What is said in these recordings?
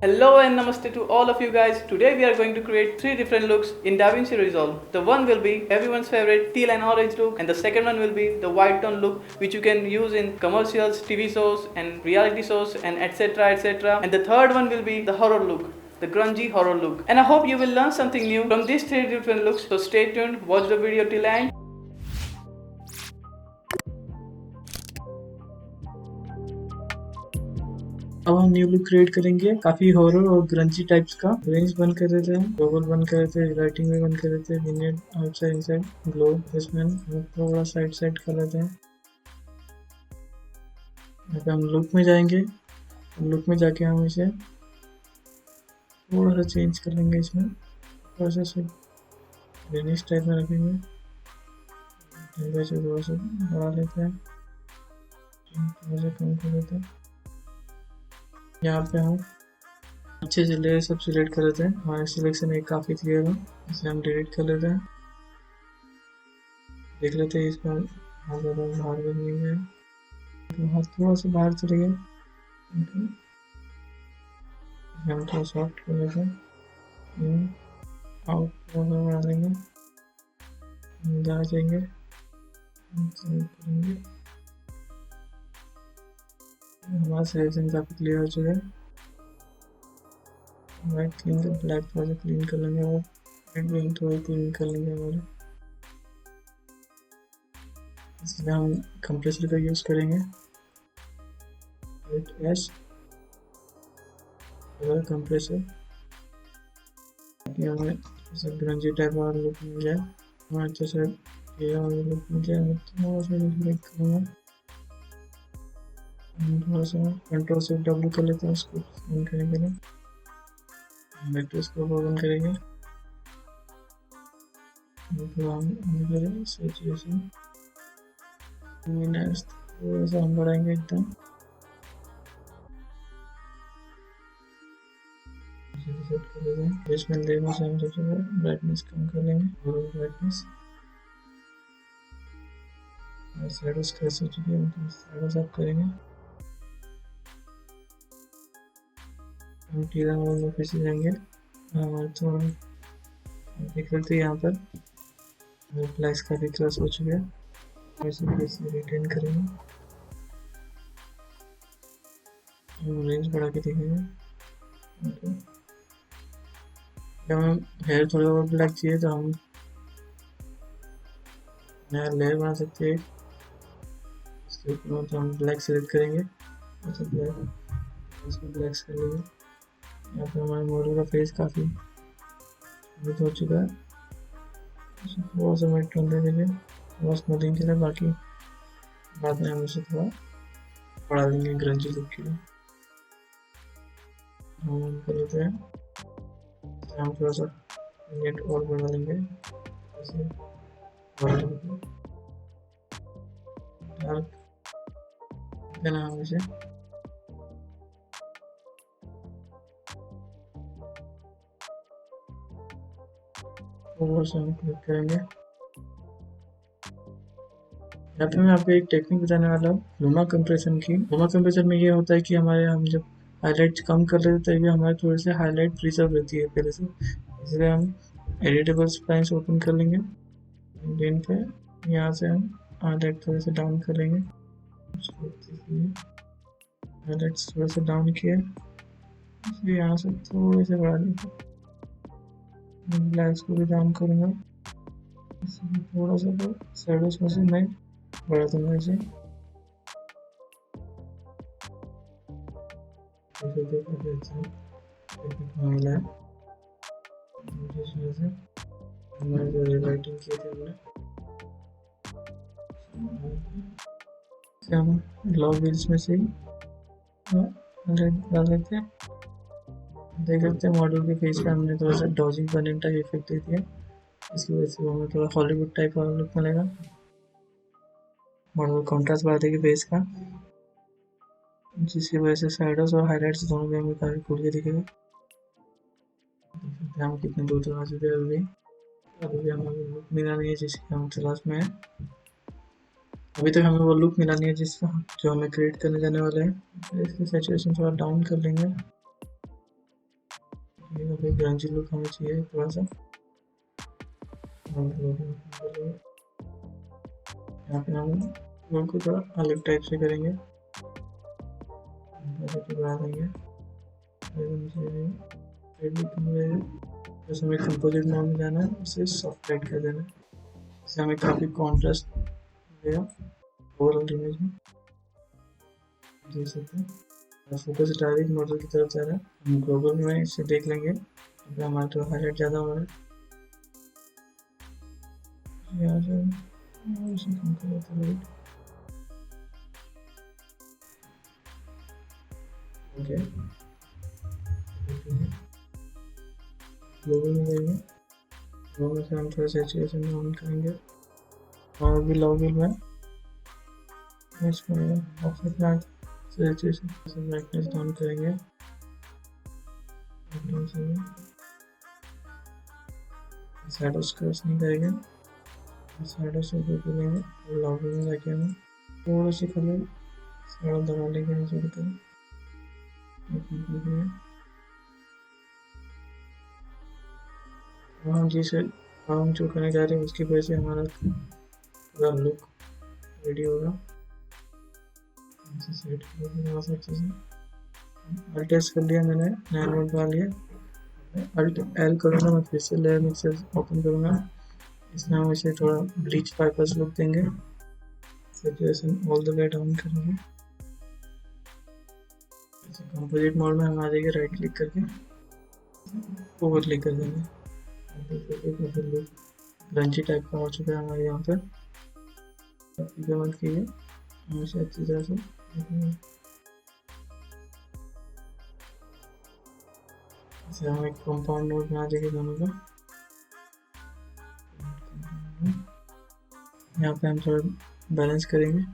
Hello and namaste to all of you guys. Today we are going to create 3 different looks in Davinci Resolve. The one will be everyone's favorite teal and orange look, and the second one will be the white tone look, which you can use in commercials, TV shows and reality shows and etc etc. And the third one will be the horror look, the grungy horror look. And I hope you will learn something new from these 3 different looks. So stay tuned, watch the video till end. अब हम new look create करेंगे काफी horror और ग्रंची types का। Range बंद कर देते हैं, ग्लोबल बंद कर देते हैं, राइटिंग में बंद कर देते हैं, विनेट आउटसाइड इनसाइड ग्लो इसमें हम थोड़ा साइड साइड कर लेते हैं। यहाँ पे हम लुक में जाएंगे, लुक में जाके हम इसे थोड़ा सा चेंज कर लेंगे, इसमें थोड़ा सा ग्रीनिश टाइप में रखेंगे, थोड़ा सा बढ़ा लेते हैं, थोड़ा सा कम कर देते हैं। यहाँ पे हम अच्छे से लेयर सब सिलेक्ट कर लेते हैं। हमारे सिलेक्शन एक काफ़ी क्लियर है, इसे हम डिलीट कर लेते हैं। देख लेते हैं इसका हाथ ज़्यादा बाहर भी नहीं है, तो हाथ थोड़ा सा बाहर चले गए, हम थोड़ा सॉफ्ट कर लेते हैं, आउट थोड़ा सा बढ़ा देंगे, जा जाएंगे करेंगे। हमारा सिलेक्शन काफ़ी क्लियर हो चुका है। वाइट क्लीन कर, ब्लैक थोड़ा सा क्लीन कर लेंगे और रेड विंग थोड़ा क्लीन कर लेंगे हमारे। इसलिए हम कंप्रेसर का यूज़ करेंगे, कलर कंप्रेसर, ताकि हमें जैसे ग्रंजी टाइप वाला लुक मिल जाए, हमें अच्छे से ये वाला लुक मिल जाए। मैं थोड़ा सा रिफ्लेक्ट करूँगा, थोड़ा सा कंट्रोल से डब्ल्यू कर लेते हैं उसको ऑन करने के लिए। मैट्रिक्स को ओपन करेंगे, तो हम करेंगे सैचुरेशन लुमिनस थोड़ा सा हम बढ़ाएंगे एकदम, सेट कर देते हैं। इसमें लेने से हम सबसे पहले ब्राइटनेस कम कर लेंगे, और ब्राइटनेस शैडोज कैसे हो चुके हैं, शैडोज आप करेंगे। हम टीला मोड में फिर से जाएंगे, थोड़ा देख लेते हैं यहाँ पर ब्लैक्स काफ़ी क्रॉस हो चुके हैं, ऐसे फिर से रिटेन करेंगे, रेंज बढ़ा के देखेंगे। जब हम हेयर थोड़ा और ब्लैक चाहिए तो हम नया लेयर बना सकते हैं, इसके ऊपर तो हम ब्लैक सेलेक्ट करेंगे, ऐसे ब्लैक इसको ब्लैक कर लेंगे। यहाँ पर हमारे मॉडल का फेस काफ़ी हो चुका है, थोड़ा सा मैं टोन दे देंगे थोड़ा स्मूथिंग के लिए, बाकी बाद में हम इसे थोड़ा बढ़ा देंगे ग्रंजी लुक के लिए। हम कर लेते हैं, हम थोड़ा सा नेट और बढ़ा लेंगे, ऐसे डार्क देना हम इसे, थोड़ा सा हम क्लिक करेंगे। यहाँ पे मैं आपको एक टेक्निक बताने वाला हूँ लुमा कंप्रेशन की। लुमा कंप्रेशन में ये होता है कि हमारे हम जब हाईलाइट कम कर लेते हैं तभी हमारे थोड़े से हाईलाइट प्रिजर्व रहती है पहले से, इसलिए हम एडिटेबल स्प्लाइन्स ओपन कर लेंगे, ग्रीन पे यहाँ से हम हाईलाइट थोड़े से डाउन कर लेंगे, हाईलाइट्स थोड़े से डाउन किए, इसलिए यहाँ से थोड़े से बढ़ा देंगे, ब्लैक्स को भी डाउन करूँगा, थोड़ा सा शैडोज में से मैं बढ़ा दूंगा इसे, मिला है जिस वजह से हमारे जो हाईलाइटिंग किए थे हमने, हम लॉग व्हील्स में से ही डाल देते हैं। देख सकते हैं मॉडल के फेस पे हमने थोड़ा सा डॉजिंग बर्निंग टाइप इफेक्ट दे दिया, इसकी वजह से हमें थोड़ा हॉलीवुड टाइप का लुक मिलेगा। मॉडल कॉन्ट्रास्ट बढ़ा देगी फेस का, जिसकी वजह से शैडोज और हाईलाइट्स दोनों में हमें काफ़ी खुल के दिखेगा। हम कितने दूर तक आ चुके हैं, अभी हमें लुक मिला नहीं है जिसकी हम तलाश में है। अभी तक हमें वो लुक मिला नहीं है जिसका जो हमें क्रिएट करने जाने वाले हैं। इसकी सैचुरेशन थोड़ा डाउन कर लेंगे, ये अभी ग्रंजी लुक हमें चाहिए थोड़ा सा। यहाँ पे हम लोग को थोड़ा अलग टाइप से करेंगे, बढ़ा देंगे। बस हमें कंपोजिट मोड में जाना है, उसे सॉफ्ट लाइट कर देना है, इससे हमें काफ़ी कॉन्ट्रास्ट मिलेगा ओवरऑल इमेज में, देख सकते हैं। फोकस डायरेक्ट मॉडल की तरफ जा रहा है, हम ग्लोबल में इसे देख लेंगे। अगर हमारा तो हाईलाइट ज़्यादा हो रहा है, यहाँ से इसे कम कर देते हैं लाइट। ओके, ग्लोबल में जाएंगे, ग्लोबल से हम थोड़ा सैचुरेशन ऑन करेंगे और भी लॉगिल में इसमें ऑफसेट में सैचुरेशन से ब्राइटनेस डाउन करेंगे। शैडोज क्रॉस नहीं करेंगे, शैडो से ऊपर कर लेंगे और लॉगिल में जाके हम थोड़ा सी कलर शैडो दबा लेंगे नीचे की तरफ। हम जिसे हम जो करने जा रहे हैं उसकी वजह से हमारा पूरा लुक रेडी होगा। सेट अच्छे से अल्ट एस कर लिया मैंने, नया नोट डाल लिया। अल्ट एल करूँगा, मैं फिर से लेयर मिक्सर ओपन करूँगा, इसमें हम इसे थोड़ा ब्लीच पर्पस लुक देंगे। Saturation all the way down करेंगे। कंपोजिट मोड में हम आ जाएंगे, राइट क्लिक करके ओवर क्लिक कर देंगे। फिर लुक ग्रंची टाइप का हो चुका है हमारे यहाँ पर। मत कीजिए, हम इसे अच्छी तरह से इसे हम एक कंपाउंड नोट में आ जाएंगे दोनों का। यहाँ पे हम थोड़ा बैलेंस करेंगे,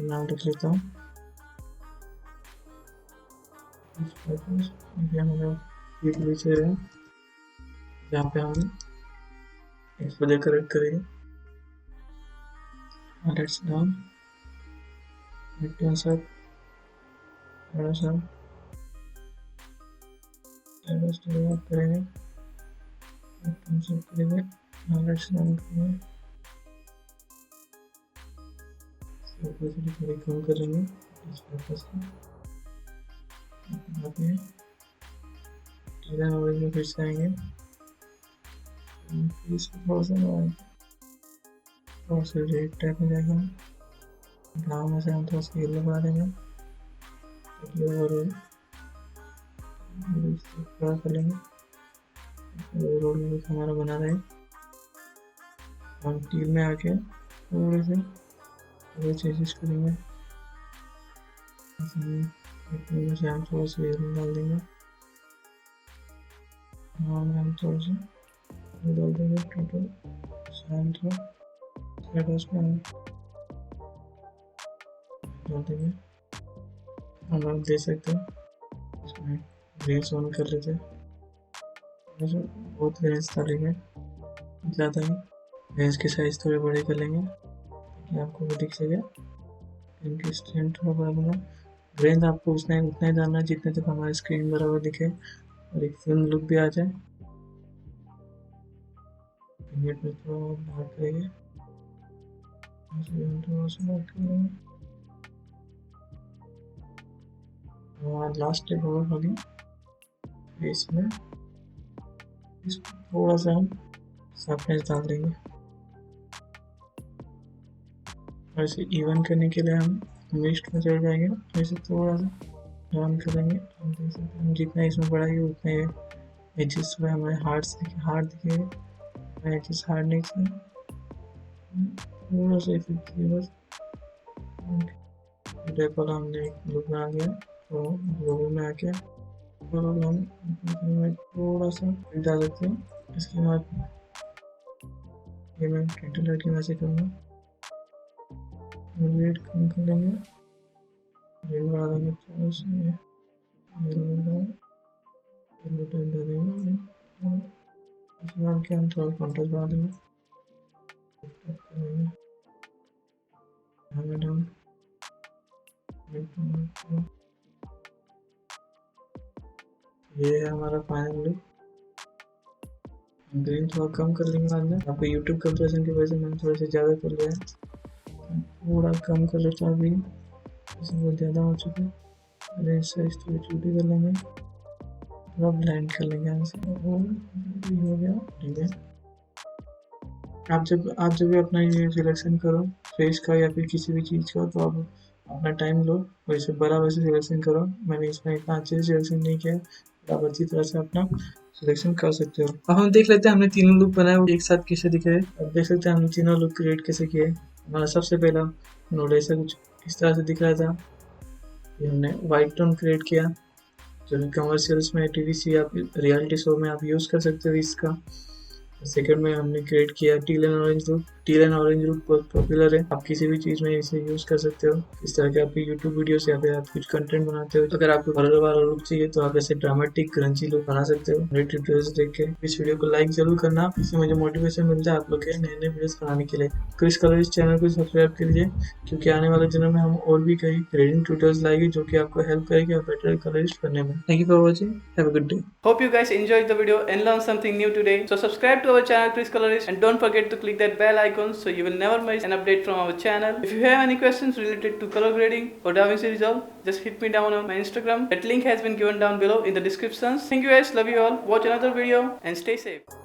नाम रख लेता हूँ हमारा फीट बीच रहे हैं, जहाँ पे हम एक्सपोजर करेक्ट करेंगे। लेट्स डाउन मिड सब थोड़ा सा करेंगे, सब करेंगे, लेट्स डाउन करेंगे, थोड़ी कम करेंगे इस पर्पस को। में फिर से आएंगे, इसको थोड़ा सा रेड टाइप में जाएगा, ब्राउन में से हम थोड़ा सा येलो लगा देंगे और थोड़ा कर लेंगे। रोड लुक हमारा बना रहे, हम टील में आके थोड़े से चेंजेस करेंगे। से हम थोड़ा सा येलो डाल देंगे, हम थोड़ा सा डाल देंगे टोटल शांत हो शैडोज में डाल देंगे। हम आप दे सकते हैं इसमें रेंज ऑन कर लेते हैं, बहुत रेंज डालेंगे ज़्यादा ही, रेंज के साइज थोड़े बड़े कर लेंगे ताकि आपको वो दिख सके। इनकी स्ट्रेंथ थोड़ा बड़ा बना, रेंज आपको उतना ही डालना है जितने तक हमारी स्क्रीन बराबर दिखे और एक फिल्म लुक भी आ जाए। मिनट में थोड़ा बाहर करेंगे, थोड़ा सा बाहर करेंगे और लास्ट स्टेप होगा खाली इसमें इसको थोड़ा सा हम शार्पनेस डाल देंगे और इसे इवन करने के लिए हम मिक्स्ड में चढ़ जाएंगे और इसे थोड़ा सा डाउन करेंगे। हम देख सकते हैं जितना इसमें बढ़ाएंगे उतने एजेस थोड़ा हमारे हार्ड दिखेगा, एजेस हार्ड नहीं चाहिए, थोड़ा सा इफेक्ट दिए बस। डेपल हमने एक लुक बना लिया, तो लोगों में आके हम थोड़ा सा डाल सकते हैं। इसके बाद ये मैं कैंडल लाइट की वजह से करूँगा, रेड कम कर लेंगे, रेड बढ़ा देंगे थोड़ा सा, येलो टाइप दे देंगे। उसके बाद क्या हम थोड़ा कॉन्ट्रास्ट बढ़ा देंगे, डाउन ये है हमारा फाइनल लुक। ग्रीन थोड़ा कम कर लेंगे बाद में। यहाँ पे यूट्यूब कंप्रेशन की वजह से मैंने थोड़ा सा ज़्यादा कर लिया है, थोड़ा कम कर लेता हूँ अभी, बहुत ज़्यादा हो चुका है। अरे साइज थोड़ी छोटी कर लेंगे, थोड़ा ब्लेंड कर लेंगे यहाँ से, हो गया ठीक है। आप जब भी अपना ये सिलेक्शन करो फेस का या फिर किसी भी चीज़ का, तो आप अपना टाइम लो, वैसे बड़ा वैसे सिलेक्शन करो। मैंने इसमें इतना अच्छे से सिलेक्शन नहीं किया, तो आप अच्छी तरह से अपना सिलेक्शन कर सकते हो। अब हम देख लेते हैं हमने तीनों लुक बनाए वो एक साथ कैसे दिख रहे हैं। अब देख सकते हैं हमने तीनों लुक क्रिएट कैसे किए। हमारा सबसे पहला नोड ऐसा कुछ इस तरह से दिख रहा था, ये हमने वाइट टोन क्रिएट किया, जो कि कमर्शियल्स में, टीवीसी या रियलिटी शो में आप यूज़ कर सकते हो इसका। सेकंड में हमने क्रिएट किया till and orange look. Till and orange look बहुत पॉपुलर है, आप किसी भी चीज़ में इसे यूज़ कर सकते हो। इस तरह के आपके यूट्यूब वीडियोस या फिर आप कुछ कंटेंट बनाते हो, अगर आपको हॉरर वाला लुक चाहिए तो आप ऐसे ड्रामेटिक क्रंची लुक बना सकते हो मेरे ट्यूटोरियल्स देख के। इस वीडियो को लाइक जरूर करना, इससे मुझे मोटिवेशन मिलता है आप लोग के नए नए वीडियोस बनाने के लिए। क्रिस कलर इस चैनल को सब्सक्राइब कीजिए, क्योंकि आने वाले दिनों में हम और भी कई ग्रेडिंग ट्यूटोरियल्स लाएंगे जो कि आपको हेल्प करेगी बेटर कलरिस्ट करने में। Thank you for watching, have a good day. Hope you guys enjoyed the video and learned something new today. So subscribe to our channel Chris Colorist and don't forget to click that bell icon so you will never miss an update from our channel. If you have any questions related to color grading or Davinci Resolve, just hit me down on my Instagram. That link has been given down below in the descriptions. Thank you guys, love you all. Watch another video and stay safe.